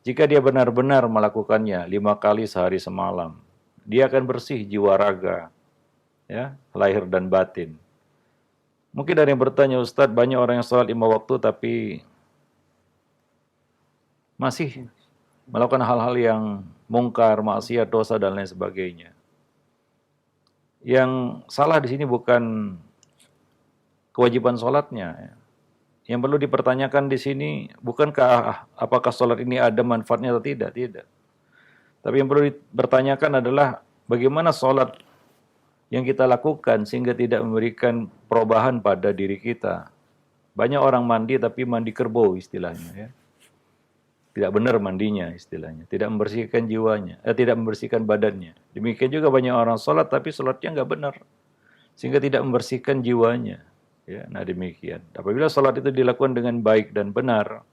Jika dia benar-benar melakukannya 5 kali sehari semalam, dia akan bersih jiwa raga, ya, lahir dan batin. Mungkin ada yang bertanya, Ustadz, banyak orang yang sholat 5 waktu tapi masih melakukan hal-hal yang mungkar, maksiat, dosa, dan lain sebagainya. Yang salah di sini bukan kewajiban sholatnya. Yang perlu dipertanyakan di sini bukankah apakah sholat ini ada manfaatnya atau tidak? Tidak. Tapi yang perlu dipertanyakan adalah bagaimana sholat yang kita lakukan sehingga tidak memberikan perubahan pada diri kita. Banyak orang mandi tapi mandi kerbau istilahnya, ya. Tidak benar mandinya istilahnya, tidak membersihkan jiwanya, tidak membersihkan badannya. Demikian juga banyak orang sholat tapi sholatnya nggak benar, sehingga tidak membersihkan jiwanya. Ya, nah demikian. Apabila sholat itu dilakukan dengan baik dan benar,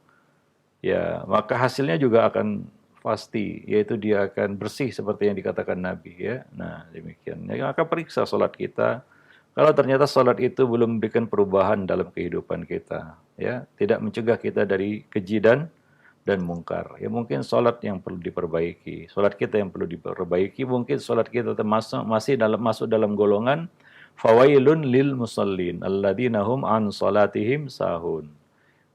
ya maka hasilnya juga akan pasti, yaitu dia akan bersih seperti yang dikatakan Nabi. Ya, nah demikian. Ya, maka periksa sholat kita. Kalau ternyata sholat itu belum memberikan perubahan dalam kehidupan kita, ya tidak mencegah kita dari keji dan mungkar. Ya mungkin sholat yang perlu diperbaiki, sholat kita yang perlu diperbaiki, mungkin sholat kita masih masuk dalam golongan fawailun lil musallin alladzina hum an sholatihim sahun.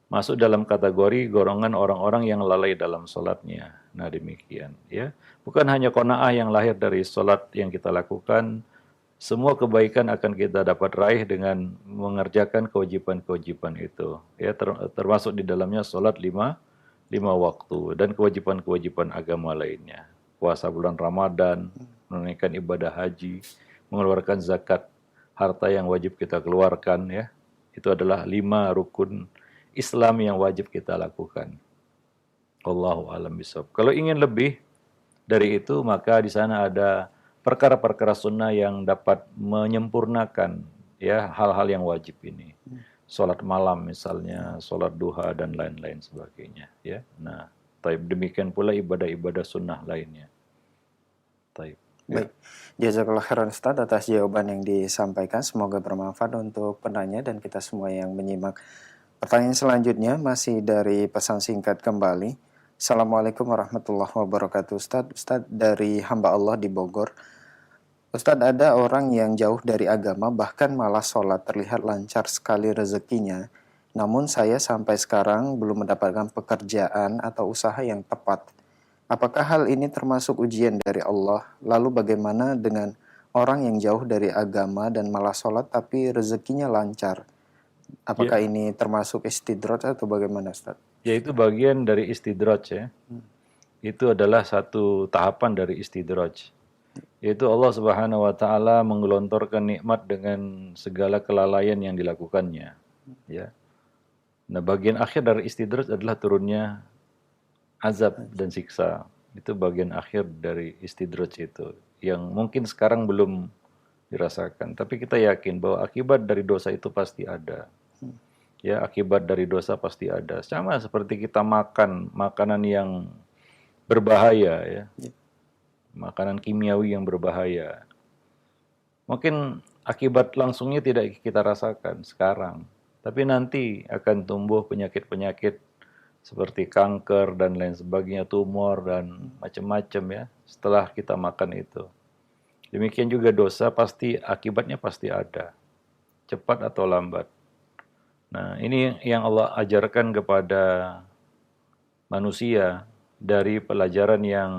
Masuk dalam kategori golongan orang-orang yang lalai dalam sholatnya. Nah demikian, ya. Bukan hanya qanaah yang lahir dari sholat yang kita lakukan, semua kebaikan akan kita dapat raih dengan mengerjakan kewajiban-kewajiban itu. Ya, termasuk di dalamnya sholat 5 waktu dan kewajiban-kewajiban agama lainnya. Puasa bulan Ramadan, menunaikan ibadah haji, mengeluarkan zakat harta yang wajib kita keluarkan, ya. Itu adalah 5 rukun Islam yang wajib kita lakukan. Wallahu a'lam bishawab. Kalau ingin lebih dari itu, maka di sana ada perkara-perkara sunnah yang dapat menyempurnakan ya hal-hal yang wajib ini. Salat malam misalnya, salat duha dan lain-lain sebagainya ya. Nah, taib demikian pula ibadah-ibadah sunnah lainnya. Taib. Baik, jazakallah khairan Ustaz atas jawaban yang disampaikan. Semoga bermanfaat untuk penanya dan kita semua yang menyimak. Pertanyaan selanjutnya masih dari pesan singkat kembali. Assalamualaikum warahmatullahi wabarakatuh Ustaz. Ustaz dari hamba Allah di Bogor. Ustaz, ada orang yang jauh dari agama bahkan malah sholat terlihat lancar sekali rezekinya. Namun saya sampai sekarang belum mendapatkan pekerjaan atau usaha yang tepat. Apakah hal ini termasuk ujian dari Allah? Lalu bagaimana dengan orang yang jauh dari agama dan malah sholat tapi rezekinya lancar? Apakah ini termasuk istidraj atau bagaimana Ustaz? Ya, itu bagian dari istidraj ya. Itu adalah satu tahapan dari istidraj. Yaitu Allah Subhanahu wa taala menggelontorkan nikmat dengan segala kelalaian yang dilakukannya, ya. Nah, bagian akhir dari istidraj adalah turunnya azab dan siksa. Itu bagian akhir dari istidraj itu yang mungkin sekarang belum dirasakan, tapi kita yakin bahwa akibat dari dosa itu pasti ada. Ya, akibat dari dosa pasti ada. Sama seperti kita makan makanan yang berbahaya ya. Makanan kimiawi yang berbahaya. Mungkin akibat langsungnya tidak kita rasakan sekarang, tapi nanti akan tumbuh penyakit-penyakit seperti kanker dan lain sebagainya, tumor dan macam-macam ya setelah kita makan itu. Demikian juga dosa pasti akibatnya pasti ada, cepat atau lambat. Nah, ini yang Allah ajarkan kepada manusia dari pelajaran yang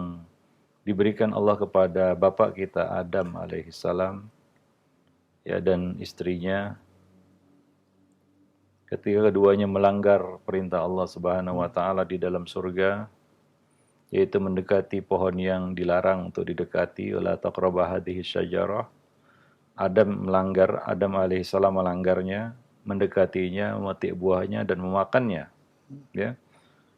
diberikan Allah kepada bapak kita Adam alaihissalam ya dan istrinya ketika keduanya melanggar perintah Allah Subhanahu wa taala di dalam surga, yaitu mendekati pohon yang dilarang untuk didekati, wala taqrabu hadhihi syajarah. Adam alaihissalam melanggarnya, mendekatinya, memetik buahnya dan memakannya. Ya.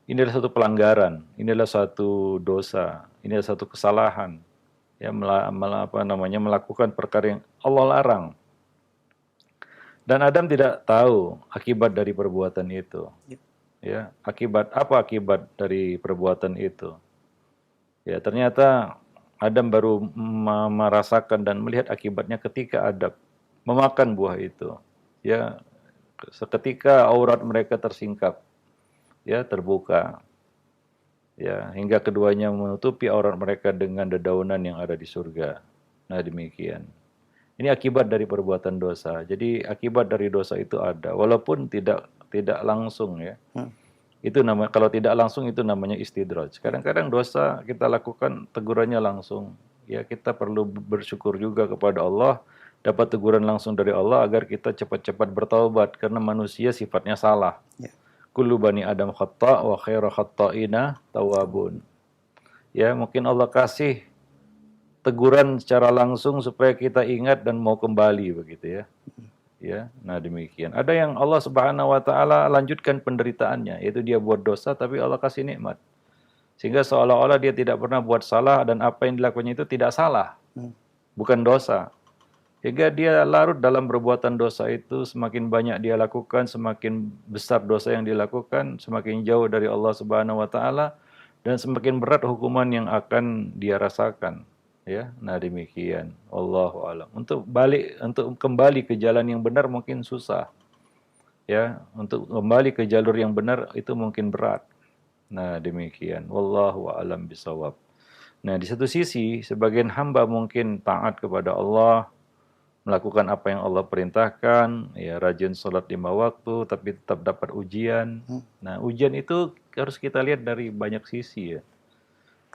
Ini adalah satu pelanggaran, ini adalah satu dosa, ini adalah satu kesalahan. Ya, melakukan perkara yang Allah larang. Dan Adam tidak tahu akibat dari perbuatan itu. Ya, apa akibat dari perbuatan itu? Ya, ternyata Adam baru merasakan dan melihat akibatnya ketika Adam memakan buah itu. Ya, seketika aurat mereka tersingkap. Ya, terbuka. Ya, hingga keduanya menutupi aurat mereka dengan dedaunan yang ada di surga. Nah, demikian. Ini akibat dari perbuatan dosa. Jadi akibat dari dosa itu ada, walaupun tidak langsung ya. Itu kalau tidak langsung itu namanya istidraj. Kadang-kadang dosa kita lakukan tegurannya langsung. Ya, kita perlu bersyukur juga kepada Allah dapat teguran langsung dari Allah agar kita cepat-cepat bertaubat karena manusia sifatnya salah. Kullu bani Adam khata' wa khairu khata'ina tawabun. Ya, mungkin Allah kasih teguran secara langsung supaya kita ingat dan mau kembali begitu ya. Ya, nah demikian. Ada yang Allah Subhanahu wa taala lanjutkan penderitaannya, yaitu dia buat dosa tapi Allah kasih nikmat. Sehingga seolah-olah dia tidak pernah buat salah dan apa yang dilakukannya itu tidak salah. Bukan dosa. Sehingga dia larut dalam perbuatan dosa itu, semakin banyak dia lakukan, semakin besar dosa yang dilakukan, semakin jauh dari Allah Subhanahu wa taala dan semakin berat hukuman yang akan dia rasakan. Ya, nah demikian. Wallahu a'lam. Untuk kembali ke jalan yang benar mungkin susah. Ya, untuk kembali ke jalur yang benar itu mungkin berat. Nah, demikian. Wallahu a'lam bishawab. Nah, di satu sisi sebagian hamba mungkin taat kepada Allah, melakukan apa yang Allah perintahkan, ya rajin sholat 5 waktu, tapi tetap dapat ujian. Nah, ujian itu harus kita lihat dari banyak sisi ya.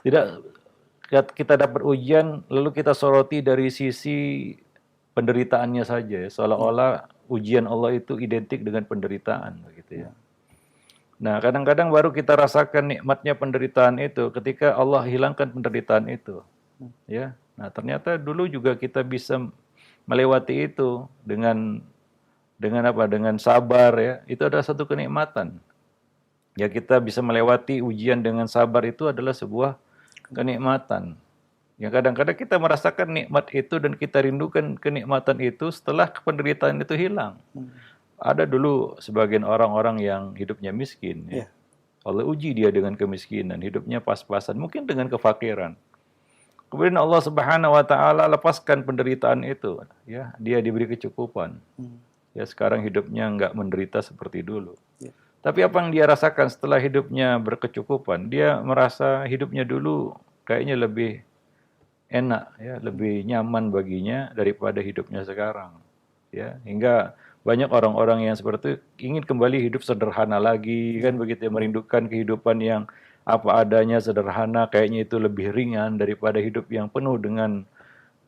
Tidak kita dapat ujian, lalu kita soroti dari sisi penderitaannya saja, ya. Seolah-olah ujian Allah itu identik dengan penderitaan, begitu ya. Nah, kadang-kadang baru kita rasakan nikmatnya penderitaan itu ketika Allah hilangkan penderitaan itu, ya. Nah, ternyata dulu juga kita bisa melewati itu dengan dengan apa? Dengan sabar ya. Itu adalah satu kenikmatan. Ya kita bisa melewati ujian dengan sabar itu adalah sebuah kenikmatan. Ya kadang-kadang kita merasakan nikmat itu dan kita rindukan kenikmatan itu setelah penderitaan itu hilang. Ada dulu sebagian orang-orang yang hidupnya miskin ya. Ya. Allah uji dia dengan kemiskinan, hidupnya pas-pasan, mungkin dengan kefakiran. Kemudian Allah Subhanahu wa taala lepaskan penderitaan itu, ya. Dia diberi kecukupan. Ya sekarang hidupnya enggak menderita seperti dulu. Ya. Tapi apa yang dia rasakan setelah hidupnya berkecukupan? Dia merasa hidupnya dulu kayaknya lebih enak ya, lebih nyaman baginya daripada hidupnya sekarang. Ya, hingga banyak orang-orang yang seperti itu ingin kembali hidup sederhana lagi, kan begitu ya, merindukan kehidupan yang apa adanya, sederhana, kayaknya itu lebih ringan daripada hidup yang penuh dengan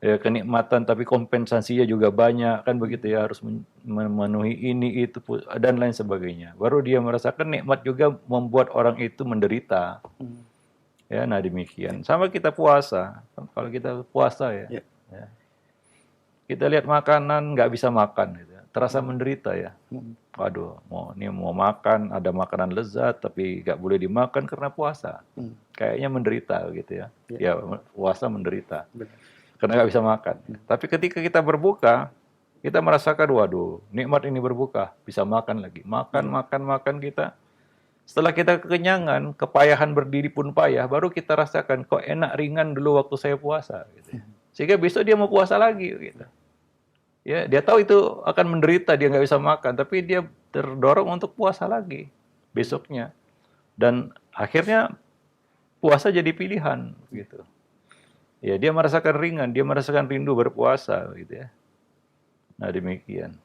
ya, kenikmatan tapi kompensasinya juga banyak, kan begitu ya, harus memenuhi ini itu dan lain sebagainya. Baru dia merasakan nikmat juga membuat orang itu menderita. Ya, nah demikian. Sama kita puasa. Kalau kita puasa ya. Kita lihat makanan nggak bisa makan, gitu. Terasa menderita ya. Waduh, mau makan, ada makanan lezat tapi nggak boleh dimakan karena puasa. Kayaknya menderita gitu ya. Ya puasa menderita. Karena nggak bisa makan. Tapi ketika kita berbuka, kita merasakan waduh, nikmat ini berbuka, bisa makan lagi. Makan kita. Setelah kita kekenyangan, kepayahan berdiri pun payah, baru kita rasakan kok enak ringan dulu waktu saya puasa. Gitu. Sehingga besok dia mau puasa lagi. Gitu. Ya, dia tahu itu akan menderita, dia nggak bisa makan, tapi dia terdorong untuk puasa lagi besoknya. Dan akhirnya puasa jadi pilihan. Gitu. Ya, dia merasakan ringan, dia merasakan rindu berpuasa. Gitu ya. Nah demikian.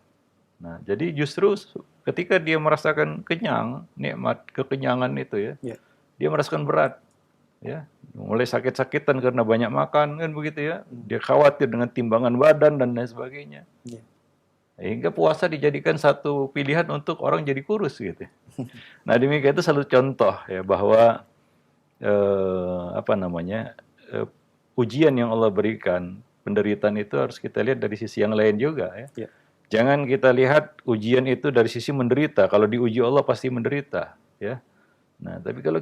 Nah, jadi justru ketika dia merasakan kenyang, nikmat kekenyangan itu ya, dia merasakan berat, ya, mulai sakit-sakitan karena banyak makan kan begitu ya, dia khawatir dengan timbangan badan dan lain sebagainya, hingga puasa dijadikan satu pilihan untuk orang jadi kurus gitu. Nah demikian itu selalu contoh ya bahwa ujian yang Allah berikan, penderitaan itu harus kita lihat dari sisi yang lain juga ya. Jangan kita lihat ujian itu dari sisi menderita. Kalau diuji Allah pasti menderita, ya. Nah, tapi kalau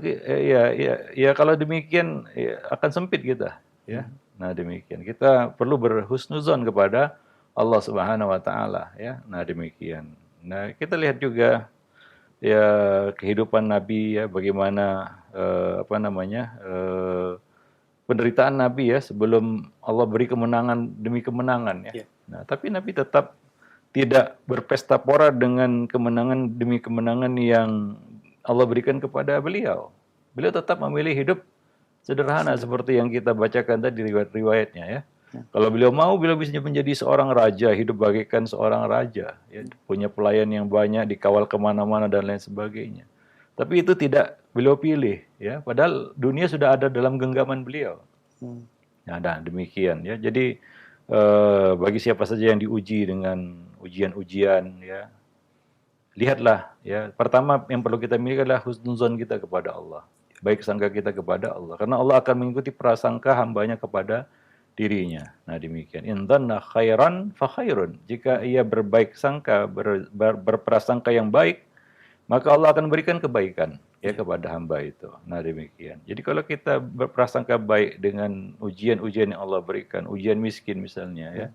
kalau demikian ya, akan sempit kita, ya. Nah, demikian. Kita perlu berhusnuzon kepada Allah Subhanahu wa taala, ya. Nah, demikian. Nah, kita lihat juga ya kehidupan Nabi ya, bagaimana penderitaan Nabi ya sebelum Allah beri kemenangan demi kemenangan ya. Nah, tapi Nabi tetap tidak berpesta pora dengan kemenangan demi kemenangan yang Allah berikan kepada beliau. Beliau tetap memilih hidup sederhana seperti yang kita bacakan tadi riwayat-riwayatnya ya. Kalau beliau mau, beliau bisa menjadi seorang raja, hidup bagaikan seorang raja, ya, punya pelayan yang banyak, dikawal kemana-mana dan lain sebagainya. Tapi itu tidak beliau pilih, ya. Padahal dunia sudah ada dalam genggaman beliau. Nah, demikian ya. Jadi bagi siapa saja yang diuji dengan ujian-ujian ya, lihatlah ya, pertama yang perlu kita miliki adalah husnuzon kita kepada Allah, baik sangka kita kepada Allah, karena Allah akan mengikuti prasangka hambanya kepada dirinya. Nah demikian, in dhanna khairan fa khairun, jika ia berbaik sangka, berprasangka yang baik, maka Allah akan berikan kebaikan ya kepada hamba itu. Nah demikian. Jadi kalau kita berprasangka baik dengan ujian-ujian yang Allah berikan, ujian miskin misalnya ya,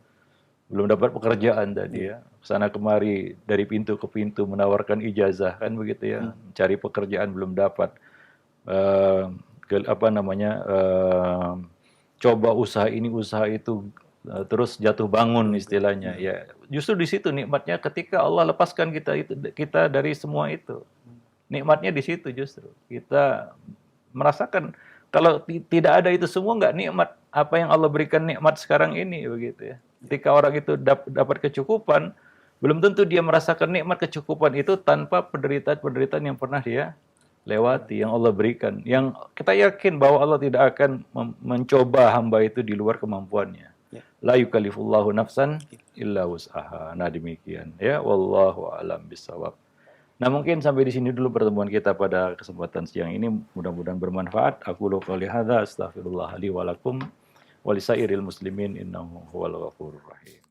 belum dapat pekerjaan tadi ya, sana kemari dari pintu ke pintu menawarkan ijazah kan begitu ya, cari pekerjaan belum dapat, coba usaha ini usaha itu, terus jatuh bangun istilahnya ya. Justru di situ nikmatnya ketika Allah lepaskan kita dari semua itu. Nikmatnya di situ justru. Kita merasakan kalau tidak ada itu semua nggak nikmat apa yang Allah berikan nikmat sekarang ini begitu ya. Ketika orang itu dapat kecukupan, belum tentu dia merasakan nikmat kecukupan itu tanpa penderitaan-penderitaan yang pernah dia lewati, yang Allah berikan. Yang kita yakin bahwa Allah tidak akan mencoba hamba itu di luar kemampuannya. La yukallifullahu nafsan illa wus'aha. Nah demikian ya, wallahu a'lam bishawab. Nah mungkin sampai di sini dulu pertemuan kita pada kesempatan siang ini, mudah-mudahan bermanfaat. Aku qouli hadza, astaghfirullah li wa lakum wa lisairil muslimin innahu huwal ghafurur rahim.